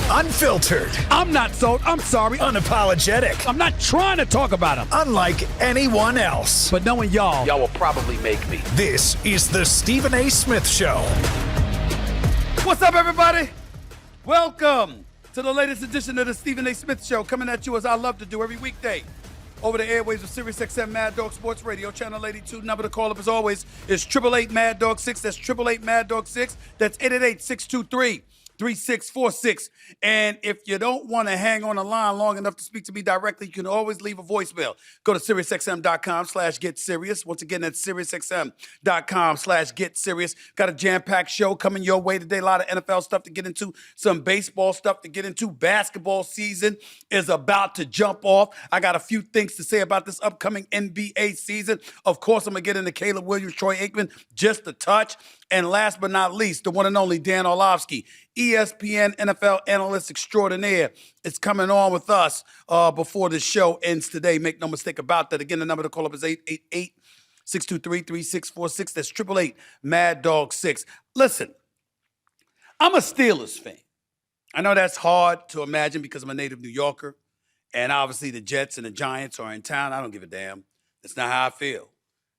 Unfiltered. I'm not sold. I'm sorry. Unapologetic. I'm not trying to talk about him. Unlike anyone else. But knowing y'all will probably make me. This is the Stephen A. Smith Show. What's up, everybody? Welcome to the latest edition of the Stephen A. Smith Show, coming at you as I love to do every weekday over the airwaves of SiriusXM Mad Dog Sports Radio, Channel 82. Number to call up, as always, is 888 Mad Dog 6. That's 888 Mad Dog 6. That's 888-623-3646. And if you don't want to hang on the line long enough to speak to me directly, you can always leave a voicemail. Go to SiriusXM.com/GetSerious. Once again, that's SiriusXM.com/GetSerious. Got a jam-packed show coming your way today. A lot of NFL stuff to get into, some baseball stuff to get into. Basketball season is about to jump off. I got a few things to say about this upcoming NBA season. Of course, I'm going to get into Caleb Williams, Troy Aikman, just a touch. And last but not least, the one and only Dan Orlovsky, ESPN NFL analyst extraordinaire, is coming on with us before the show ends today. Make no mistake about that. Again, the number to call up is 888-623-3646. That's 888 Mad Dog 6. Listen, I'm a Steelers fan. I know that's hard to imagine because I'm a native New Yorker, and obviously the Jets and the Giants are in town. I don't give a damn. That's not how I feel.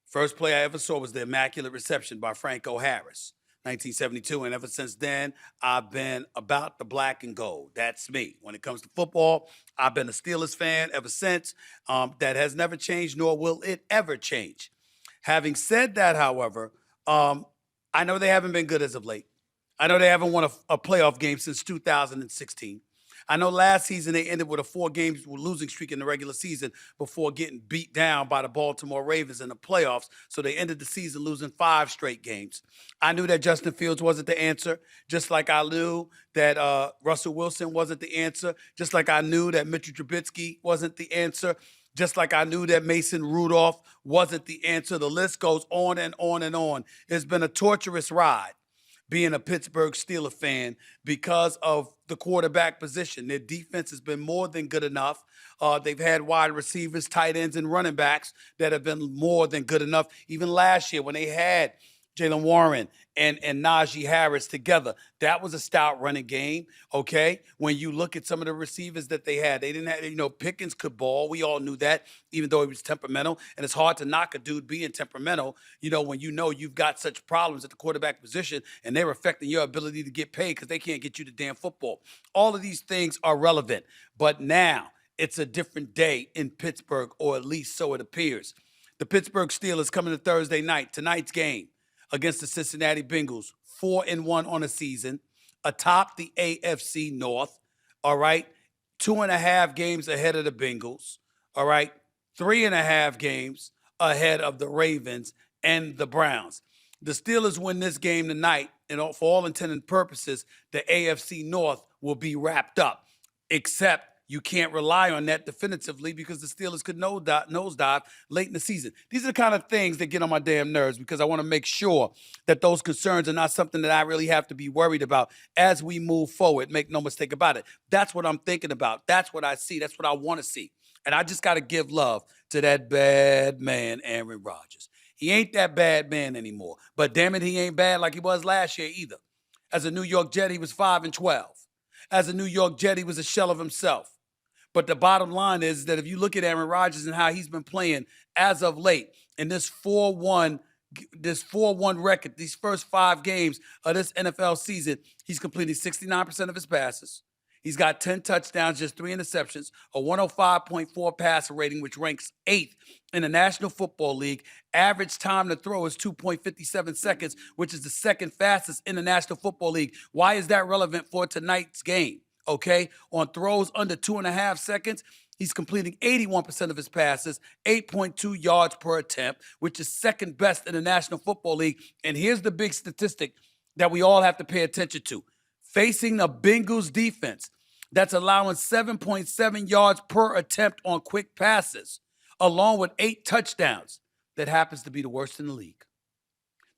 First play I ever saw was the Immaculate Reception by Franco Harris, 1972. And ever since then, I've been about the black and gold. That's me. When it comes to football, I've been a Steelers fan ever since. That has never changed, nor will it ever change. Having said that, however, I know they haven't been good as of late. I know they haven't won a playoff game since 2016. I know last season they ended with a 4-game losing streak in the regular season before getting beat down by the Baltimore Ravens in the playoffs. So they ended the season losing 5 straight games. I knew that Justin Fields wasn't the answer, just like I knew that Russell Wilson wasn't the answer, just like I knew that Mitchell Trubisky wasn't the answer, just like I knew that Mason Rudolph wasn't the answer. The list goes on and on and on. It's been a torturous ride being a Pittsburgh Steelers fan because of the quarterback position. Their defense has been more than good enough. They've had wide receivers, tight ends, and running backs that have been more than good enough. Even last year when they had Jaylen Warren and Najee Harris together, that was a stout running game, okay? When you look at some of the receivers that they had, they didn't have, Pickens could ball. We all knew that, even though he was temperamental. And it's hard to knock a dude being temperamental, when you've got such problems at the quarterback position and they're affecting your ability to get paid because they can't get you the damn football. All of these things are relevant. But now it's a different day in Pittsburgh, or at least so it appears. The Pittsburgh Steelers coming to Thursday night, tonight's game, against the Cincinnati Bengals, 4-1 on the season, atop the AFC North, all right? 2.5 games ahead of the Bengals, all right? 3.5 games ahead of the Ravens and the Browns. The Steelers win this game tonight, and for all intents and purposes, the AFC North will be wrapped up, except you can't rely on that definitively because the Steelers could nosedive late in the season. These are the kind of things that get on my damn nerves because I want to make sure that those concerns are not something that I really have to be worried about as we move forward. Make no mistake about it. That's what I'm thinking about. That's what I see. That's what I want to see. And I just got to give love to that bad man, Aaron Rodgers. He ain't that bad man anymore. But damn it, he ain't bad like he was last year either. As a New York Jet, he was 5-12. As a New York Jet, he was a shell of himself. But the bottom line is that if you look at Aaron Rodgers and how he's been playing as of late in this 4-1 record, these first 5 games of this NFL season, he's completed 69% of his passes. He's got 10 touchdowns, just 3 interceptions, a 105.4 passer rating, which ranks 8th in the National Football League. Average time to throw is 2.57 seconds, which is the second fastest in the National Football League. Why is that relevant for tonight's game? Okay, on throws under 2.5 seconds, he's completing 81% of his passes, 8.2 yards per attempt, which is second best in the National Football League. And here's the big statistic that we all have to pay attention to. Facing a Bengals defense that's allowing 7.7 yards per attempt on quick passes, along with 8 touchdowns, that happens to be the worst in the league.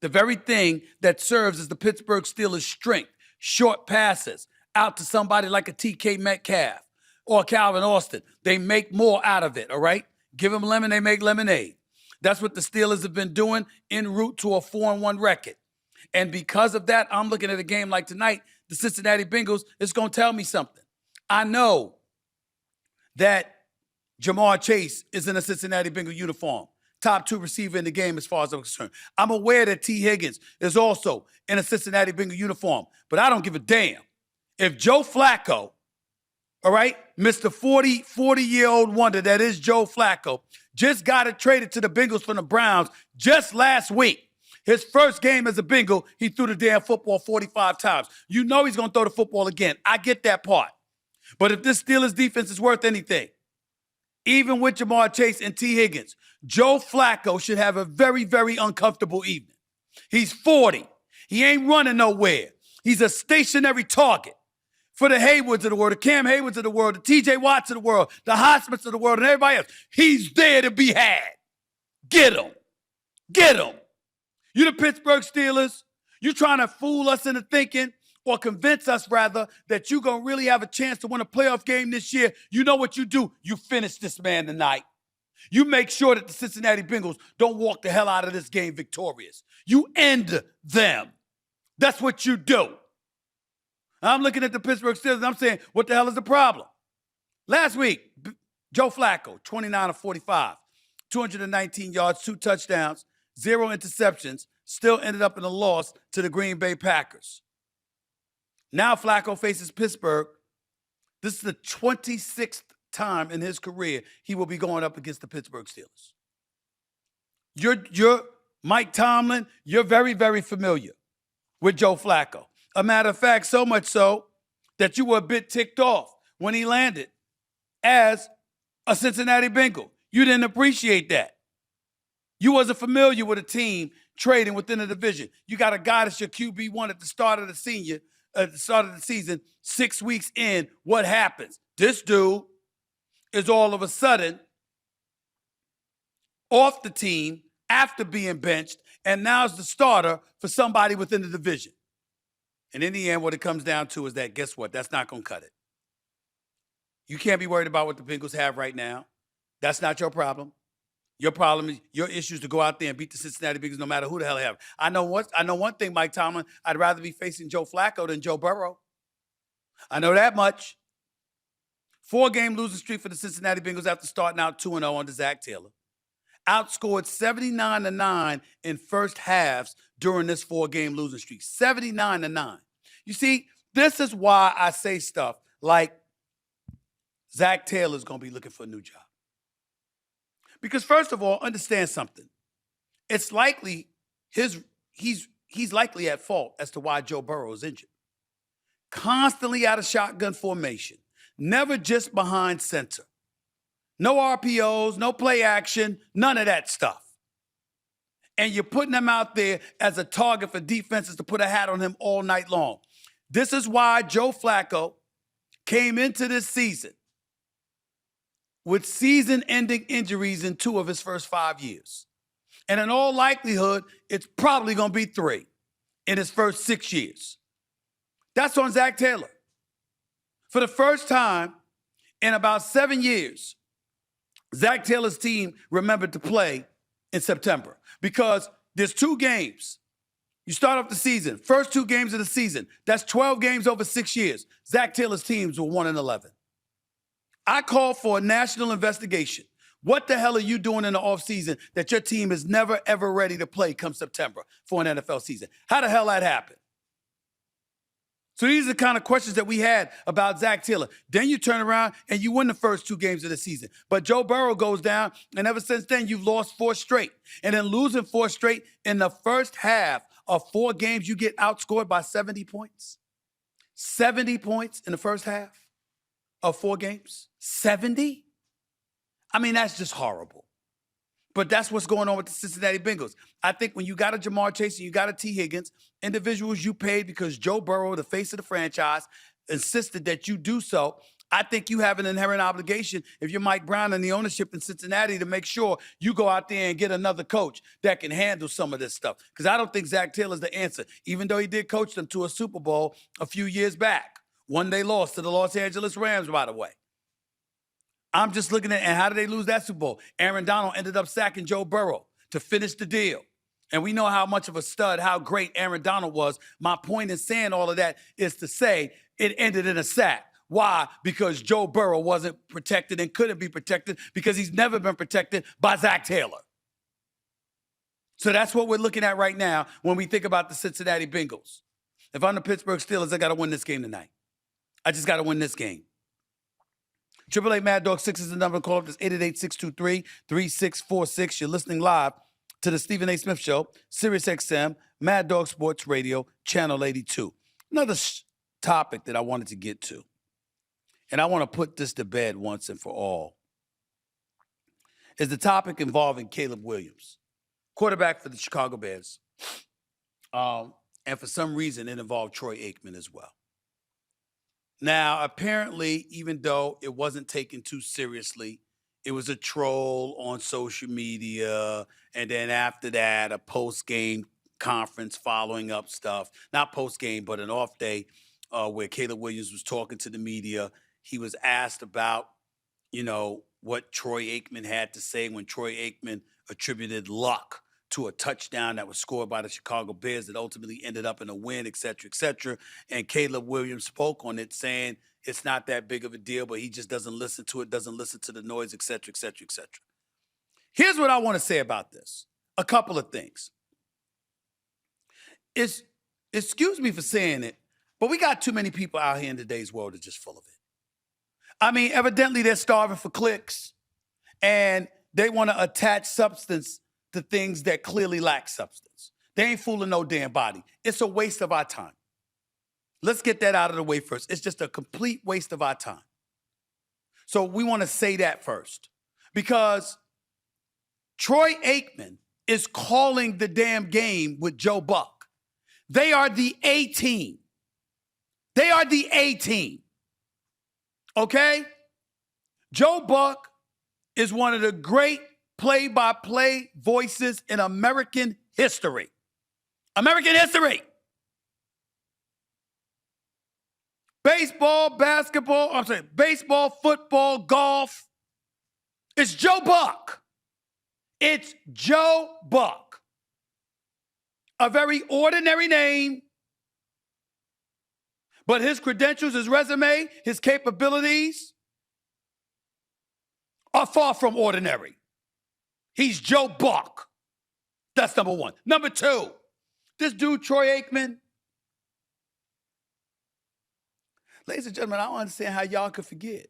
The very thing that serves as the Pittsburgh Steelers' strength, short passes, out to somebody like a TK Metcalf or Calvin Austin. They make more out of it, all right? Give them lemon, they make lemonade. That's what the Steelers have been doing en route to a 4-1 record. And because of that, I'm looking at a game like tonight, the Cincinnati Bengals is going to tell me something. I know that Jamar Chase is in a Cincinnati Bengals uniform. Top 2 receiver in the game as far as I'm concerned. I'm aware that T. Higgins is also in a Cincinnati Bengals uniform, but I don't give a damn. If Joe Flacco, all right, Mr. 40-year-old wonder that is Joe Flacco, just got it traded to the Bengals from the Browns just last week. His first game as a Bengal, he threw the damn football 45 times. You know he's going to throw the football again. I get that part. But if this Steelers defense is worth anything, even with Jamar Chase and T. Higgins, Joe Flacco should have a very, very uncomfortable evening. He's 40. He ain't running nowhere. He's a stationary target for the Haywoods of the world, the Cam Haywoods of the world, the T.J. Watts of the world, the Highsmiths of the world, and everybody else. He's there to be had. Get him. Get him. You the Pittsburgh Steelers, you trying to fool us into thinking, or convince us, rather, that you're going to really have a chance to win a playoff game this year. You know what you do? You finish this man tonight. You make sure that the Cincinnati Bengals don't walk the hell out of this game victorious. You end them. That's what you do. I'm looking at the Pittsburgh Steelers and I'm saying, what the hell is the problem? Last week, Joe Flacco, 29 of 45, 219 yards, 2 touchdowns, 0 interceptions, still ended up in a loss to the Green Bay Packers. Now Flacco faces Pittsburgh. This is the 26th time in his career he will be going up against the Pittsburgh Steelers. You're Mike Tomlin, you're very, very familiar with Joe Flacco. A matter of fact, so much so that you were a bit ticked off when he landed as a Cincinnati Bengal. You didn't appreciate that. You wasn't familiar with a team trading within the division. You got a guy that's your QB1 at the start of the season, 6 weeks in. What happens? This dude is all of a sudden off the team after being benched, and now is the starter for somebody within the division. And in the end, what it comes down to is that, guess what? That's not going to cut it. You can't be worried about what the Bengals have right now. That's not your problem. Your problem is your issue is to go out there and beat the Cincinnati Bengals no matter who the hell they have. I know one thing, Mike Tomlin. I'd rather be facing Joe Flacco than Joe Burrow. I know that much. 4-game losing streak for the Cincinnati Bengals after starting out 2-0 under Zach Taylor. Outscored 79-9 in first halves during this 4-game losing streak. 79-9. You see, this is why I say stuff like Zach Taylor's going to be looking for a new job. Because first of all, understand something. It's likely he's likely at fault as to why Joe Burrow is injured. Constantly out of shotgun formation. Never just behind center. No RPOs, no play action, none of that stuff. And you're putting him out there as a target for defenses to put a hat on him all night long. This is why Joe Flacco came into this season with season-ending injuries in 2 of his first 5 years. And in all likelihood, it's probably going to be 3 in his first 6 years. That's on Zach Taylor. For the first time in about 7 years, Zach Taylor's team remembered to play in September because there's 2 games. You start off the season, first 2 games of the season. That's 12 games over 6 years. Zach Taylor's teams were 1-11. I call for a national investigation. What the hell are you doing in the offseason that your team is never, ever ready to play come September for an NFL season? How the hell that happened? So these are the kind of questions that we had about Zach Taylor. Then you turn around and you win the first 2 games of the season. But Joe Burrow goes down, and ever since then, you've lost 4 straight. And then losing 4 straight in the first half of 4 games, you get outscored by 70 points. 70 points in the first half of 4 games? 70? I mean, that's just horrible. But that's what's going on with the Cincinnati Bengals. I think when you got a Jamar Chase and you got a T. Higgins, individuals you paid because Joe Burrow, the face of the franchise, insisted that you do so, I think you have an inherent obligation, if you're Mike Brown and the ownership in Cincinnati, to make sure you go out there and get another coach that can handle some of this stuff. Because I don't think Zach Taylor's the answer, even though he did coach them to a Super Bowl a few years back. One they lost to the Los Angeles Rams, by the way. I'm just looking at, and how did they lose that Super Bowl? Aaron Donald ended up sacking Joe Burrow to finish the deal. And we know how much of a stud, how great Aaron Donald was. My point in saying all of that is to say it ended in a sack. Why? Because Joe Burrow wasn't protected and couldn't be protected because he's never been protected by Zach Taylor. So that's what we're looking at right now when we think about the Cincinnati Bengals. If I'm the Pittsburgh Steelers, I got to win this game tonight. I just got to win this game. 888 Mad Dog 6 is the number to call up. That's 888-623-3646. You're listening live to the Stephen A. Smith Show, Sirius XM, Mad Dog Sports Radio, Channel 82. Another topic that I wanted to get to, and I want to put this to bed once and for all, is the topic involving Caleb Williams, quarterback for the Chicago Bears. And for some reason, it involved Troy Aikman as well. Now, apparently, even though it wasn't taken too seriously, it was a troll on social media, and then after that, a post-game conference following up stuff. Not post-game, but an off day where Caleb Williams was talking to the media. He was asked about, what Troy Aikman had to say when Troy Aikman attributed luck to a touchdown that was scored by the Chicago Bears that ultimately ended up in a win, et cetera, et cetera. And Caleb Williams spoke on it saying it's not that big of a deal, but he just doesn't listen to it, doesn't listen to the noise, et cetera, et cetera, et cetera. Here's what I want to say about this. A couple of things. Excuse me for saying it, but we got too many people out here in today's world that's just full of it. I mean, evidently they're starving for clicks, and they want to attach substance to things that clearly lack substance. They ain't fooling no damn body. It's a waste of our time. Let's get that out of the way first. It's just a complete waste of our time. So we want to say that first, because Troy Aikman is calling the damn game with Joe Buck. They are the A team. They are the A team. Okay? Joe Buck is one of the great play-by-play voices in American history. American history. Baseball, football, golf. It's Joe Buck. It's Joe Buck. A very ordinary name, but his credentials, his resume, his capabilities are far from ordinary. He's Joe Buck. That's number one. Number two, this dude, Troy Aikman. Ladies and gentlemen, I don't understand how y'all could forget.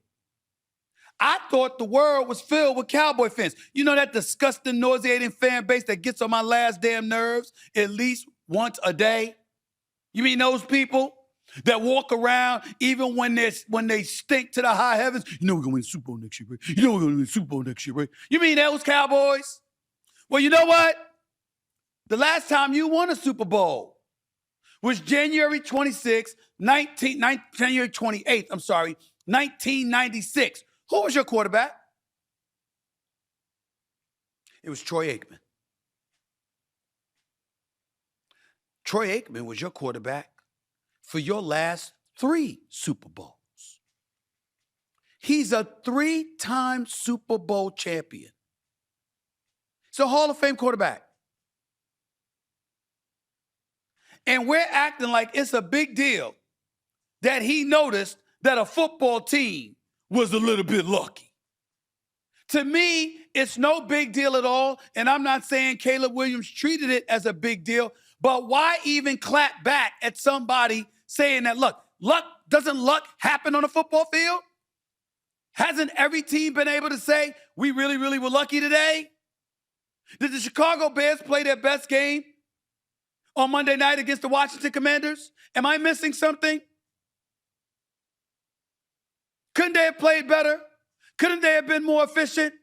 I thought the world was filled with Cowboy fans. You know that disgusting, nauseating fan base that gets on my last damn nerves at least once a day? You mean those people that walk around even when they stink to the high heavens? You know we're going to win the Super Bowl next year, right? You know we're going to win the Super Bowl next year, right? You mean those Cowboys? Well, you know what? The last time you won a Super Bowl was January 28th, 1996. Who was your quarterback? It was Troy Aikman. Troy Aikman was your quarterback for your last 3 Super Bowls. He's a 3-time Super Bowl champion. He's a Hall of Fame quarterback. And we're acting like it's a big deal that he noticed that a football team was a little bit lucky. To me, it's no big deal at all, and I'm not saying Caleb Williams treated it as a big deal, but why even clap back at somebody saying that, doesn't luck happen on a football field? Hasn't every team been able to say, we really, really were lucky today? Did the Chicago Bears play their best game on Monday night against the Washington Commanders? Am I missing something? Couldn't they have played better? Couldn't they have been more efficient?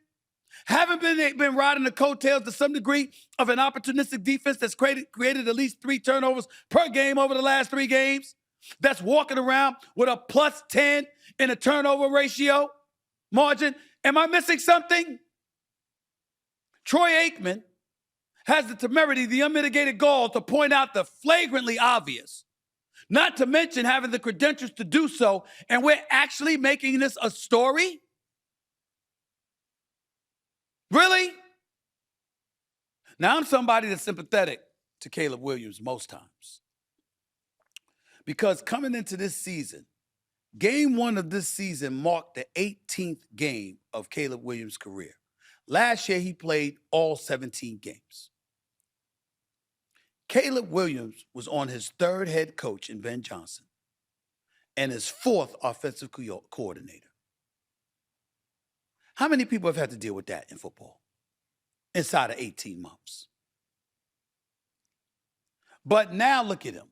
Haven't been riding the coattails to some degree of an opportunistic defense that's created at least 3 turnovers per game over the last 3 games? That's walking around with a +10 in a turnover ratio margin. Am I missing something? Troy Aikman has the temerity, the unmitigated gall to point out the flagrantly obvious, not to mention having the credentials to do so, and we're actually making this a story? Really? Now, I'm somebody that's sympathetic to Caleb Williams most times, because coming into this season, Game 1 of this season marked the 18th game of Caleb Williams' career. Last year, he played all 17 games. Caleb Williams was on his third head coach in Ben Johnson and his fourth offensive coordinator. How many people have had to deal with that in football inside of 18 months? But now look at him.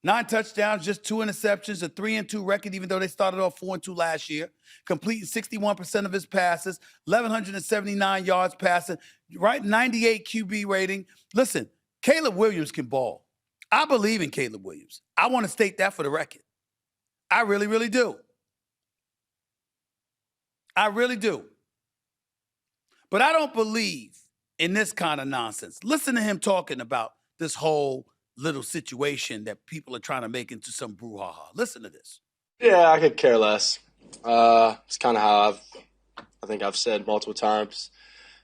9 touchdowns, just 2 interceptions, a 3-2 record, even though they started off 4-2 last year. Completing 61% of his passes, 1,179 yards passing, right? 98 QB rating. Listen, Caleb Williams can ball. I believe in Caleb Williams. I want to state that for the record. I really, really do. I really do. But I don't believe in this kind of nonsense. Listen to him talking about this whole little situation that people are trying to make into some brouhaha. Listen to this. Yeah, I could care less. It's kind of how I think I've said multiple times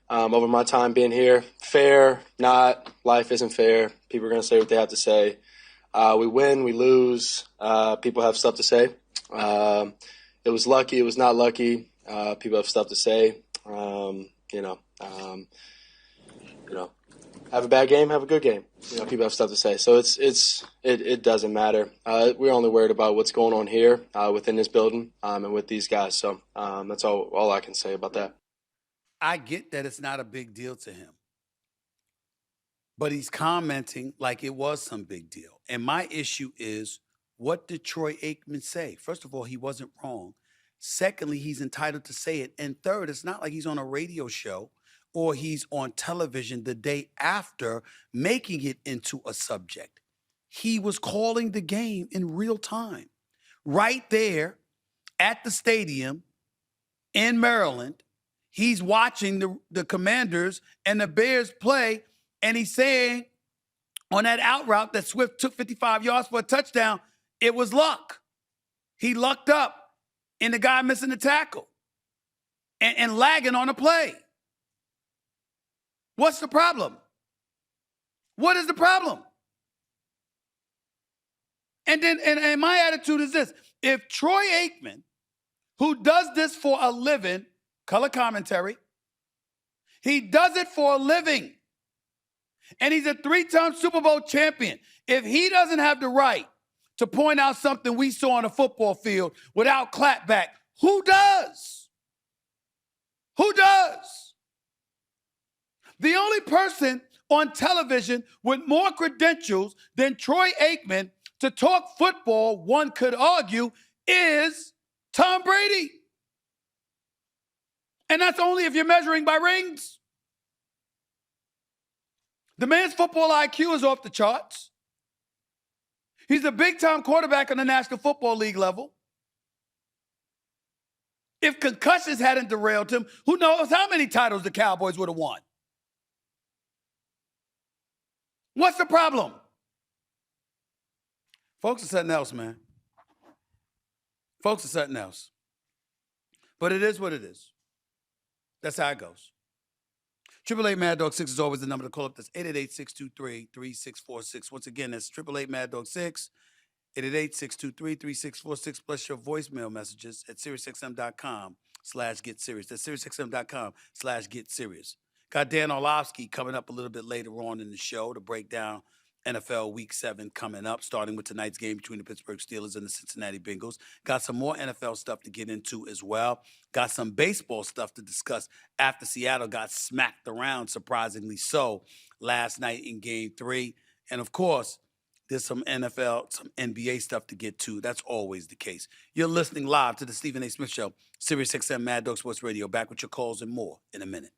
over my time being here. Fair, not. Life isn't fair. People are going to say what they have to say. We win, we lose. People have stuff to say. It was lucky, it was not lucky. People have stuff to say. Have a bad game, have a good game. People have stuff to say. So it doesn't matter. We're only worried about what's going on here within this building and with these guys. So that's all I can say about that. I get that it's not a big deal to him. But he's commenting like it was some big deal. And my issue is, what did Troy Aikman say? First of all, he wasn't wrong. Secondly, he's entitled to say it. And third, it's not like he's on a radio show or he's on television the day after making it into a subject. He was calling the game in real time, right there at the stadium in Maryland. He's watching the Commanders and the Bears play, and he's saying on that out route that Swift took 55 yards for a touchdown, it was luck. He lucked up in the guy missing the tackle and lagging on a play. What's the problem? What is the problem? And then, and my attitude is this: if Troy Aikman, who does this for a living, color commentary, he does it for a living, and he's a 3-time Super Bowl champion, if he doesn't have the right to point out something we saw on a football field without clapback, who does? Who does? The only person on television with more credentials than Troy Aikman to talk football, one could argue, is Tom Brady. And that's only if you're measuring by rings. The man's football IQ is off the charts. He's a big-time quarterback on the National Football League level. If concussions hadn't derailed him, who knows how many titles the Cowboys would have won? What's the problem? Folks are something else, man. Folks are something else. But it is what it is. That's how it goes. 888 Mad Dog 6 is always the number to call up. That's 888-623-3646. Once again, that's 888 Mad Dog 6, 888-623-3646, plus your voicemail messages at SiriusXM.com/GetSerious. That's SiriusXM.com/GetSerious. Got Dan Orlovsky coming up a little bit later on in the show to break down NFL Week 7 coming up, starting with tonight's game between the Pittsburgh Steelers and the Cincinnati Bengals. Got some more NFL stuff to get into as well. Got some baseball stuff to discuss after Seattle got smacked around, surprisingly so, last night in Game 3. And, of course, there's some NFL, some NBA stuff to get to. That's always the case. You're listening live to the Stephen A. Smith Show, SiriusXM Mad Dog Sports Radio. Back with your calls and more in a minute.